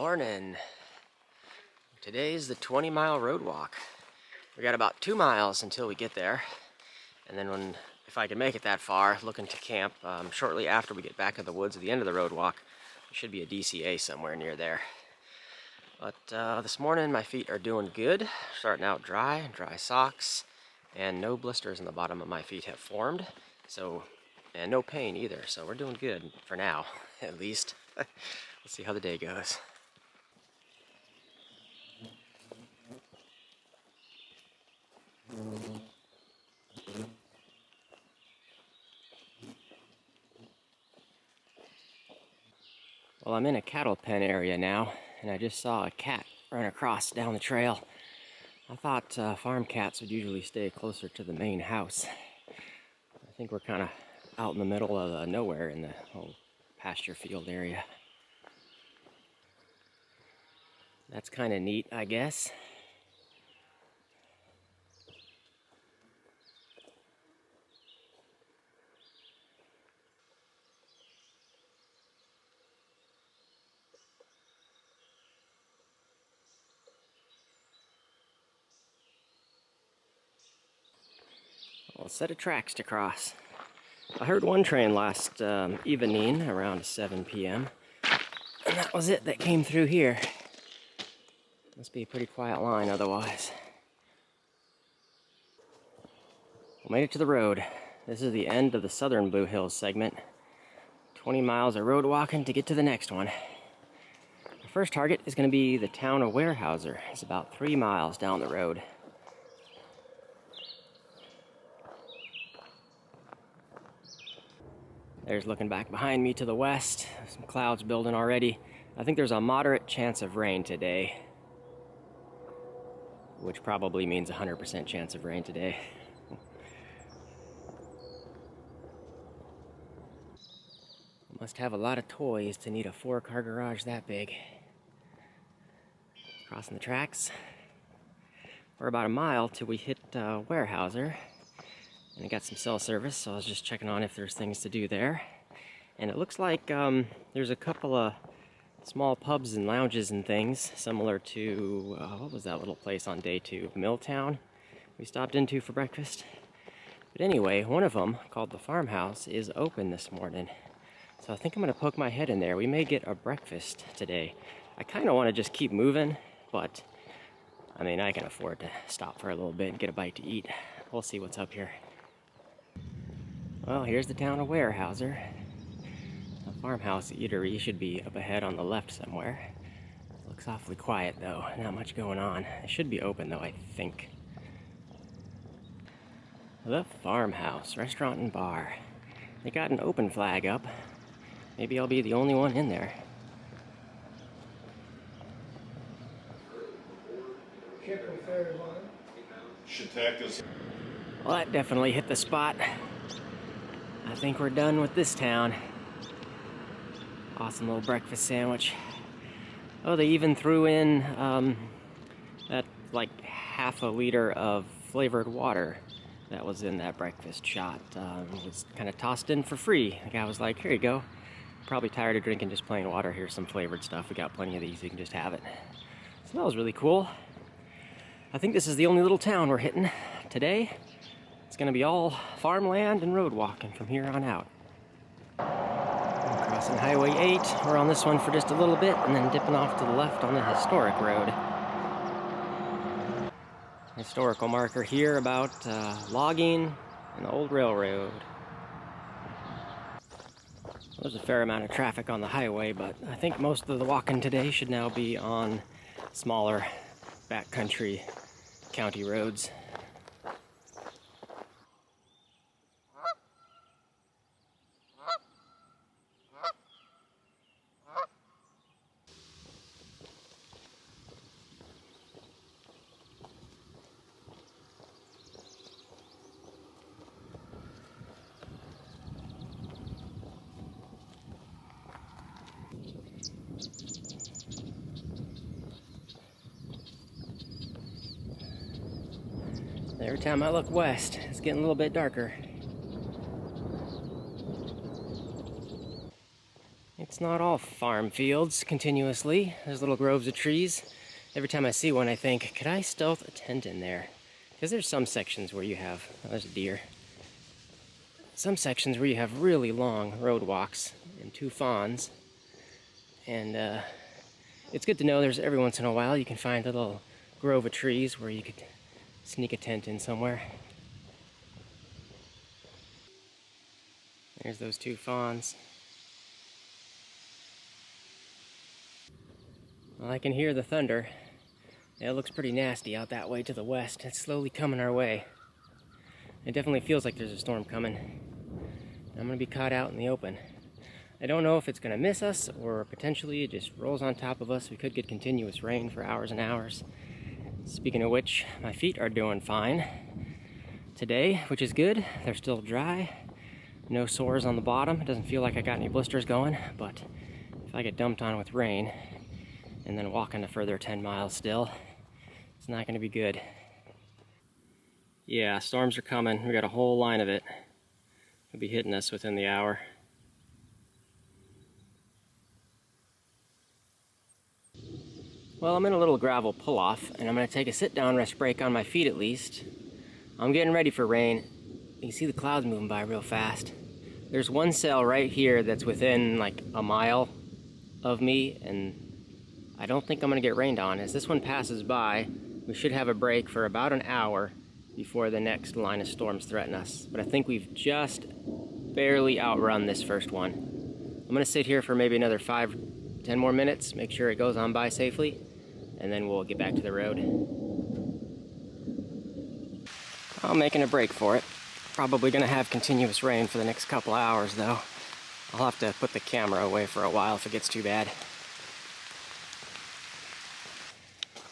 Morning. Today's the 20-mile road walk. We got about 2 miles until we get there, and then if I can make it that far, looking to camp shortly after we get back to the woods at the end of the road walk. There should be a DCA somewhere near there. But this morning my feet are doing good, starting out dry socks, and no blisters in the bottom of my feet have formed, and no pain either, so we're doing good for now, at least. Let's see how the day goes. Well, I'm in a cattle pen area now, and I just saw a cat run across down the trail. I thought farm cats would usually stay closer to the main house. I think we're kind of out in the middle of nowhere in the whole pasture field area. That's kind of neat, I guess. Well, a set of tracks to cross. I heard one train last evening around 7 p.m. and that was it that came through here. Must be a pretty quiet line otherwise. We made it to the road. This is the end of the southern Blue Hills segment. 20 miles of road walking to get to the next one. The first target is going to be the town of Weyerhaeuser. It's about 3 miles down the road. There's looking back behind me to the west. Some clouds building already. I think there's a moderate chance of rain today, which probably means 100% chance of rain today. Must have a lot of toys to need a 4-car garage that big. Crossing the tracks. We're about a mile till we hit Weyerhaeuser. And I got some cell service, so I was just checking on if there's things to do there. And it looks like there's a couple of small pubs and lounges and things, similar to, what was that little place on day 2? Milltown we stopped into for breakfast. But anyway, one of them, called the Farmhouse, is open this morning. So I think I'm going to poke my head in there. We may get a breakfast today. I kind of want to just keep moving, but I mean, I can afford to stop for a little bit and get a bite to eat. We'll see what's up here. Well, here's the town of Weyerhaeuser. The Farmhouse eatery should be up ahead on the left somewhere. Looks awfully quiet though, not much going on. It should be open though, I think. The Farmhouse, restaurant and bar. They got an open flag up. Maybe I'll be the only one in there. Well, that definitely hit the spot. I think we're done with this town. Awesome little breakfast sandwich. Oh, they even threw in that like half a liter of flavored water that was in that breakfast shot. It was kind of tossed in for free. The guy was like, here you go. Probably tired of drinking just plain water. Here's some flavored stuff. We got plenty of these. You can just have it. So that was really cool. I think this is the only little town we're hitting today. It's going to be all farmland and road walking from here on out. Crossing Highway 8. We're on this one for just a little bit and then dipping off to the left on the historic road. Historical marker here about logging and the old railroad. There's a fair amount of traffic on the highway, but I think most of the walking today should now be on smaller backcountry county roads. Every time I look west, it's getting a little bit darker. It's not all farm fields continuously. There's little groves of trees. Every time I see one, I think, could I stealth a tent in there? Because there's some sections where you have, oh, there's a deer. Some sections where you have really long road walks and 2 fawns. And it's good to know there's every once in a while you can find a little grove of trees where you could sneak a tent in somewhere. There's those 2 fawns. Well, I can hear the thunder. It looks pretty nasty out that way to the west. It's slowly coming our way. It definitely feels like there's a storm coming. I'm gonna be caught out in the open. I don't know if it's gonna miss us or potentially it just rolls on top of us. We could get continuous rain for hours and hours. Speaking of which, my feet are doing fine today, which is good. They're still dry. No sores on the bottom. It doesn't feel like I got any blisters going, but if I get dumped on with rain and then walking a further 10 miles still, it's not gonna be good. Yeah, storms are coming. We got a whole line of it. It'll be hitting us within the hour. Well, I'm in a little gravel pull-off, and I'm gonna take a sit-down rest break on my feet at least. I'm getting ready for rain. You can see the clouds moving by real fast. There's one cell right here that's within like a mile of me, and I don't think I'm gonna get rained on. As this one passes by, we should have a break for about an hour before the next line of storms threaten us. But I think we've just barely outrun this first one. I'm gonna sit here for maybe another 5-10 more minutes, make sure it goes on by safely, and then we'll get back to the road. I'm making a break for it. Probably gonna have continuous rain for the next couple hours though. I'll have to put the camera away for a while if it gets too bad.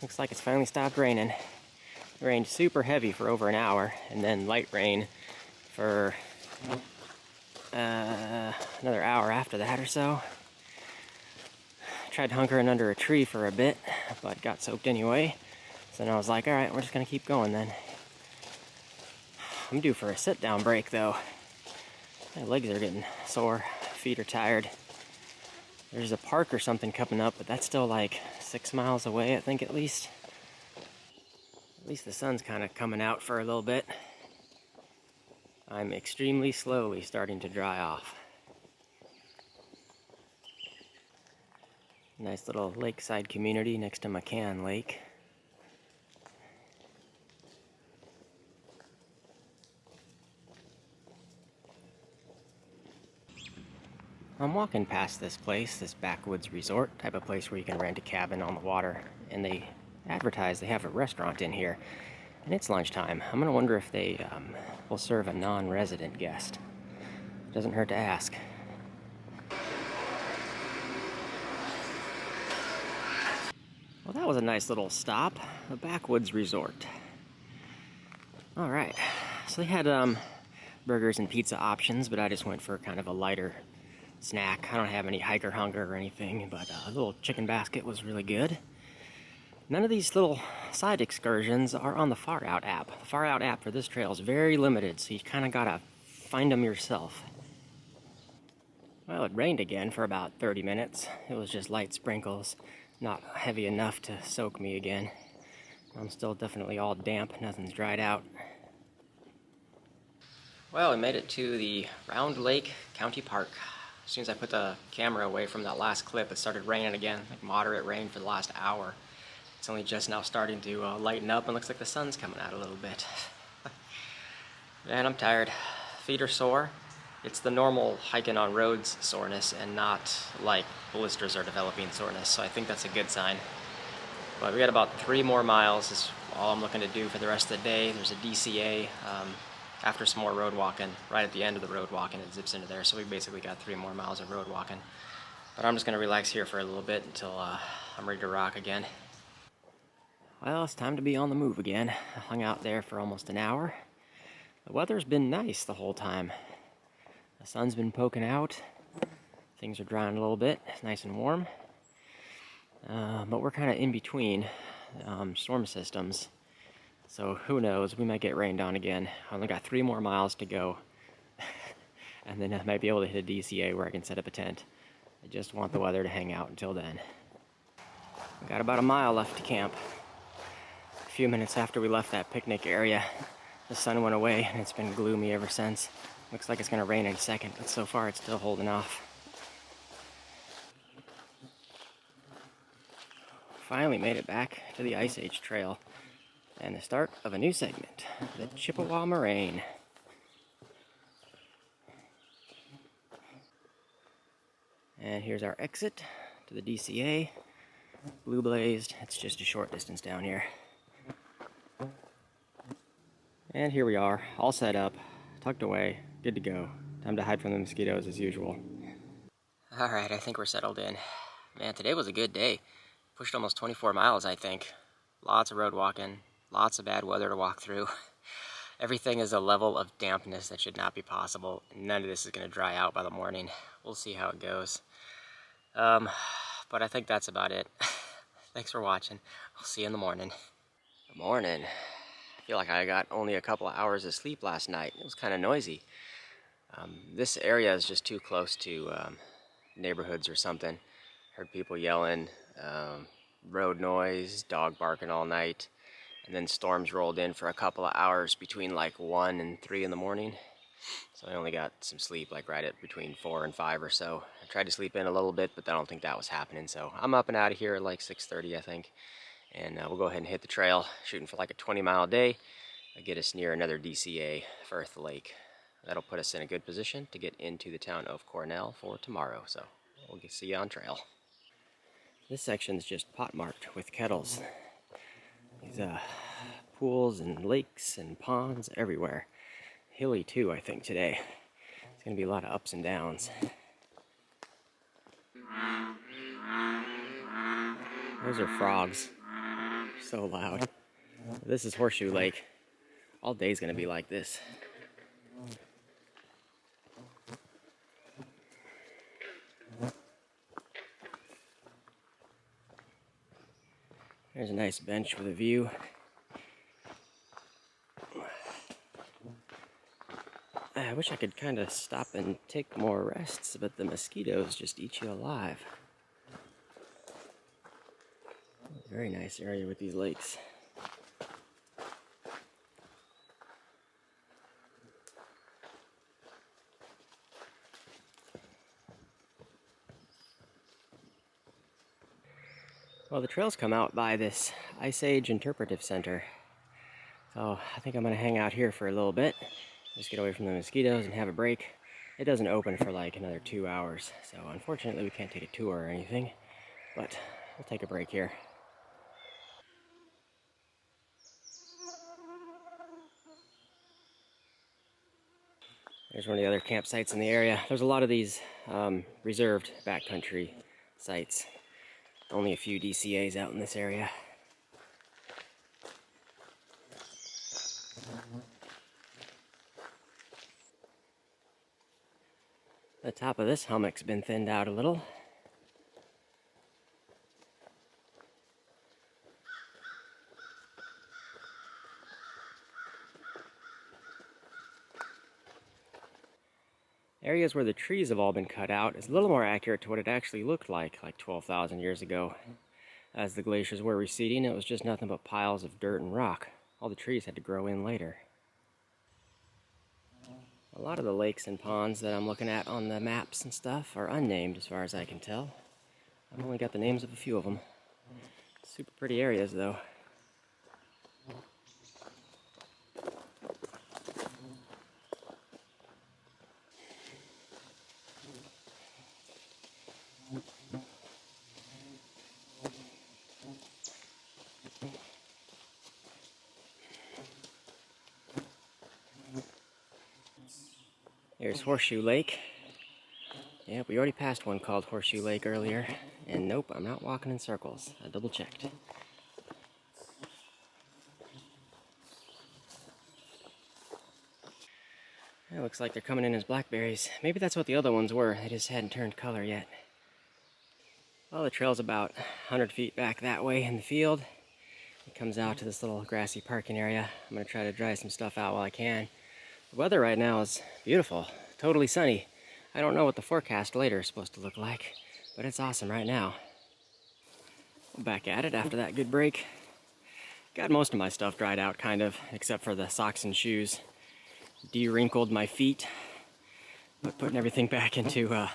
Looks like it's finally stopped raining. It rained super heavy for over an hour, and then light rain for another hour after that or so. Tried hunkering under a tree for a bit, but got soaked anyway. So then I was like, all right, we're just gonna keep going then. I'm due for a sit-down break though. My legs are getting sore, feet are tired. There's a park or something coming up, but that's still like 6 miles away, I think at least. At least the sun's kind of coming out for a little bit. I'm extremely slowly starting to dry off. Nice little lakeside community next to McCann Lake. I'm walking past this place, this backwoods resort type of place where you can rent a cabin on the water, and they advertise they have a restaurant in here, and it's lunchtime. I'm gonna wonder if they will serve a non-resident guest. Doesn't hurt to ask. Well, that was a nice little stop, a backwoods resort. All right, so they had burgers and pizza options, but I just went for kind of a lighter snack. I don't have any hiker hunger or anything, but a little chicken basket was really good. None of these little side excursions are on the Far Out app. The Far Out app for this trail is very limited, so you kind of gotta find them yourself. Well, it rained again for about 30 minutes. It was just light sprinkles, not heavy enough to soak me again. I'm still definitely all damp, nothing's dried out. Well, we made it to the Round Lake County Park. As soon as I put the camera away from that last clip, it started raining again, like moderate rain for the last hour. It's only just now starting to lighten up, and looks like the sun's coming out a little bit. Man, I'm tired. Feet are sore. It's the normal hiking on roads soreness, and not like blisters are developing soreness, so I think that's a good sign. But we got about 3 more miles is all I'm looking to do for the rest of the day. There's a DCA after some more road walking. Right at the end of the road walking, it zips into there, so we basically got 3 more miles of road walking. But I'm just gonna relax here for a little bit until I'm ready to rock again. Well, it's time to be on the move again. I hung out there for almost an hour. The weather's been nice the whole time. The sun's been poking out. Things are drying a little bit. It's nice and warm. But we're kind of in between storm systems. So who knows, we might get rained on again. I only got 3 more miles to go. And then I might be able to hit a DCA where I can set up a tent. I just want the weather to hang out until then. We've got about a mile left to camp. A few minutes after we left that picnic area, the sun went away and it's been gloomy ever since. Looks like it's gonna rain any second, but so far it's still holding off. Finally made it back to the Ice Age Trail and the start of a new segment, the Chippewa Moraine. And here's our exit to the DCA. Blue blazed, it's just a short distance down here. And here we are, all set up, tucked away, good to go. Time to hide from the mosquitoes as usual. Alright, I think we're settled in. Man, today was a good day. Pushed almost 24 miles, I think. Lots of road walking, lots of bad weather to walk through. Everything is a level of dampness that should not be possible. None of this is going to dry out by the morning. We'll see how it goes. But I think that's about it. Thanks for watching. I'll see you in the morning. Good morning. I feel like I got only a couple of hours of sleep last night. It was kind of noisy. This area is just too close to neighborhoods or something. Heard people yelling, road noise, dog barking all night. And then storms rolled in for a couple of hours between like 1 and 3 in the morning. So I only got some sleep like right at between 4 and 5 or so. I tried to sleep in a little bit, but I don't think that was happening. So I'm up and out of here at like 6:30, I think. And we'll go ahead and hit the trail, shooting for like a 20-mile day. Get us near another DCA, Firth Lake. That'll put us in a good position to get into the town of Cornell for tomorrow. So we'll see you on trail. This section's just pot-marked with kettles. These pools and lakes and ponds everywhere. Hilly too, I think, today. It's going to be a lot of ups and downs. Those are frogs. So loud. This is Horseshoe Lake. All day's going to be like this. There's a nice bench with a view. I wish I could kind of stop and take more rests, but the mosquitoes just eat you alive. Very nice area with these lakes. Well, the trails come out by this Ice Age Interpretive Center. So I think I'm going to hang out here for a little bit. Just get away from the mosquitoes and have a break. It doesn't open for like another 2 hours. So unfortunately we can't take a tour or anything. But we'll take a break here. There's one of the other campsites in the area. There's a lot of these reserved backcountry sites. Only a few DCAs out in this area. The top of this hummock's been thinned out a little. Areas where the trees have all been cut out is a little more accurate to what it actually looked like 12,000 years ago. As the glaciers were receding, it was just nothing but piles of dirt and rock. All the trees had to grow in later. A lot of the lakes and ponds that I'm looking at on the maps and stuff are unnamed as far as I can tell. I've only got the names of a few of them. Super pretty areas though. Here's Horseshoe Lake. Yep, we already passed one called Horseshoe Lake earlier. And nope, I'm not walking in circles. I double checked. It looks like they're coming in as blackberries. Maybe that's what the other ones were. They just hadn't turned color yet. Well, the trail's about 100 feet back that way in the field. It comes out to this little grassy parking area. I'm going to try to dry some stuff out while I can. The weather right now is beautiful, totally sunny. I don't know what the forecast later is supposed to look like. but it's awesome right now. Back at it after that good break. Got most of my stuff dried out, kind of, except for the socks and shoes. De-wrinkled my feet, but putting everything back into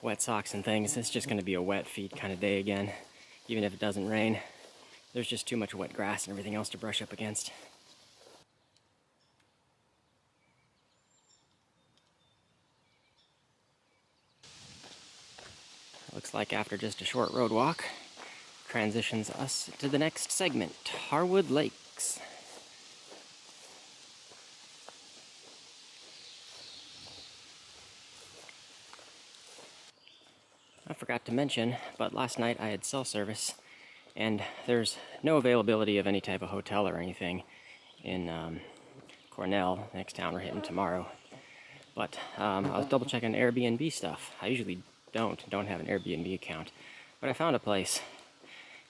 wet socks and things. It's just going to be a wet feet kind of day again, even if it doesn't rain. There's just too much wet grass and everything else to brush up against. Looks like after just a short road walk, transitions us to the next segment, Harwood Lakes. I forgot to mention, but last night I had cell service, and there's no availability of any type of hotel or anything in Cornell, the next town we're hitting tomorrow. But I was double checking Airbnb stuff. I usually don't have an Airbnb account, but I found a place,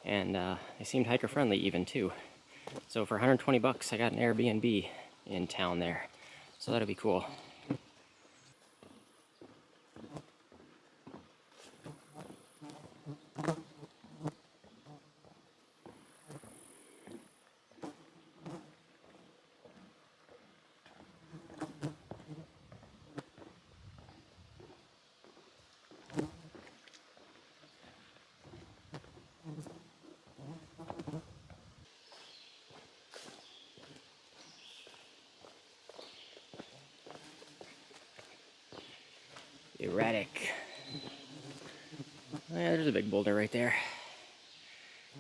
and they seemed hiker friendly even too. So for 120 bucks, I got an Airbnb in town there. So that'll be cool. Erratic. Yeah, there's a big boulder right there.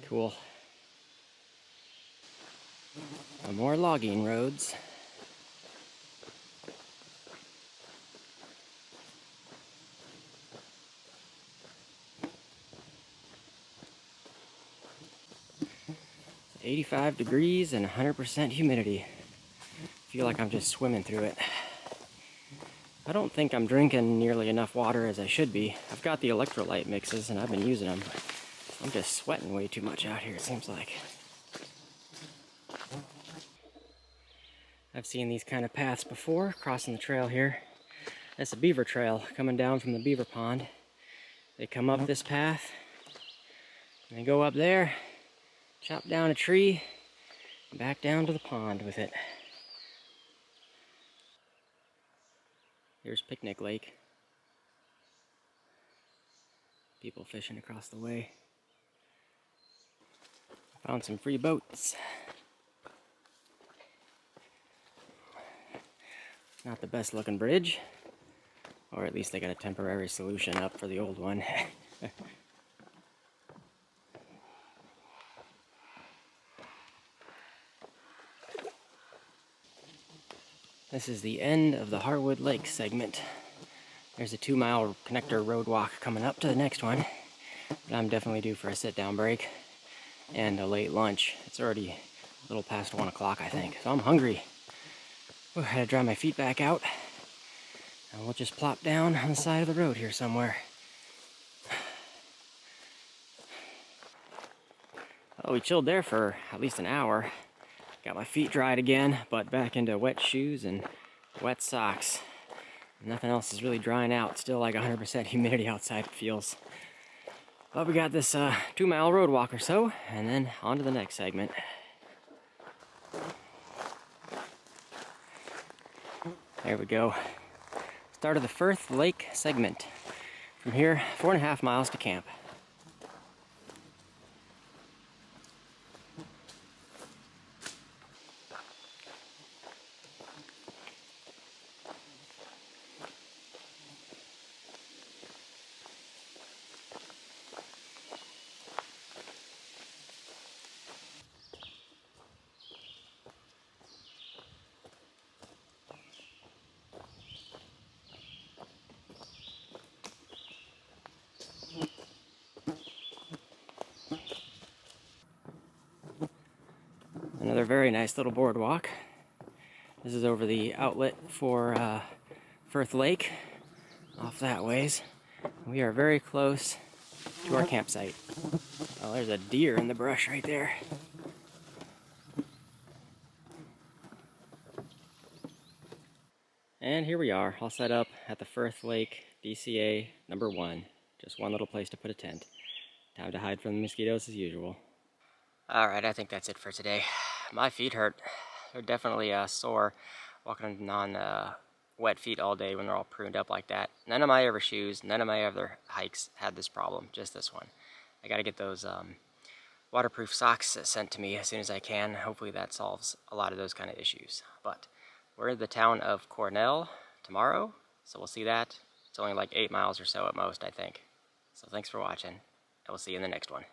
Cool. More logging roads. It's 85 degrees and 100% humidity. Feel like I'm just swimming through it. I don't think I'm drinking nearly enough water as I should be. I've got the electrolyte mixes and I've been using them, but I'm just sweating way too much out here, it seems like. I've seen these kind of paths before, crossing the trail here. That's a beaver trail coming down from the beaver pond. They come up this path, and they go up there, chop down a tree, and back down to the pond with it. Here's Picnic Lake. People fishing across the way. Found some free boats. Not the best looking bridge, or at least they got a temporary solution up for the old one. This is the end of the Harwood Lake segment. There's a 2-mile connector road walk coming up to the next one, but I'm definitely due for a sit-down break and a late lunch. It's already a little past 1 o'clock, I think, so I'm hungry. I had to dry my feet back out, and we'll just plop down on the side of the road here somewhere. Oh, we chilled there for at least an hour. Got my feet dried again, but back into wet shoes and wet socks. Nothing else is really drying out. Still like 100% humidity outside, it feels. But we got this 2-mile road walk or so, and then on to the next segment. There we go. Start of the Firth Lake segment. From here, 4.5 miles to camp. Another very nice little boardwalk. This is over the outlet for Firth Lake, off that ways. We are very close to our campsite. Oh, there's a deer in the brush right there. And here we are, all set up at the Firth Lake DCA #1. Just one little place to put a tent. Time to hide from the mosquitoes as usual. Alright, I think that's it for today. My feet hurt. They're definitely sore walking on wet feet all day when they're all pruned up like that. None of my other shoes, none of my other hikes had this problem, just this one. I gotta get those waterproof socks sent to me as soon as I can. Hopefully that solves a lot of those kind of issues. But we're in the town of Cornell tomorrow, so we'll see that. It's only like 8 miles or so at most, I think. So thanks for watching, and we'll see you in the next one.